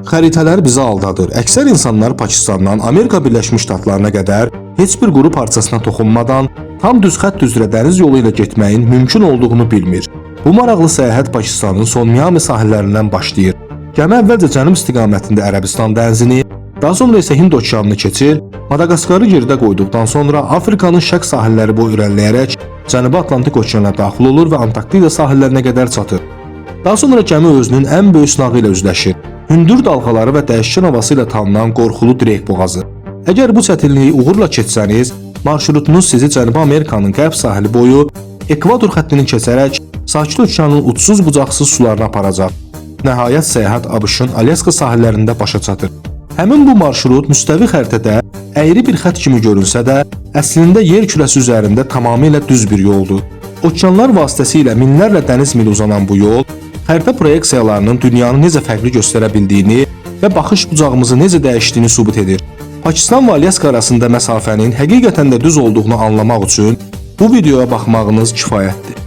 Xəritələr bizi aldadır. Əksər insanlar Pakistandan Amerika Birləşmiş Ştatlarına qədər heç bir quru parçasına toxunmadan tam düz xətt üzrə dəniz yolu ilə getməyin mümkün olduğunu bilmir. Bu maraqlı səyahət Pakistanın son Miami sahillərindən başlayır. Gəmi əvvəlcə cənub istiqamətində Ərəbistan dənizini, daha sonra isə Hind okeanını keçir, Madaqaskarı geridə qoyduqdan sonra Afrikanın şərq sahilləri boyu irəliləyərək Cənubi Atlantik okeanına daxil olur və Antarktida sahillərinə qədər çatır. Daha sonra gəmi özünün ən böyük sınağı ilə üzləşir. Hündür dalğaları və dəyişkən havası ilə tanınan qorxulu Drake boğazı. Əgər bu çətinliyi uğurla keçsəniz, marşrutunuz sizi Cənubi Amerikanın qərb sahili boyu ekvator xəttini keçərək Sakit okeanın uçsuz-bucaqsız sularına aparacaq. Nəhayət səyahət ABŞ-ın Alyaska sahillərində başa çatır. Həmin bu marşrut müstəvi xəritədə əyri bir xətt kimi görünsə də, əslində yer kürəsi üzərində tamamilə düz bir yoldur. Okeanlar vasitəsilə minlərlə dəniz mili uzanan bu yol, xəritə proyeksiyalarının dünyanı necə fərqli göstərə bildiyini və baxış bucağımızı necə dəyişdiyini sübut edir. Pakistan və Alyaska arasında məsafənin həqiqətən də düz olduğunu anlamaq üçün bu videoya baxmağınız kifayətdir.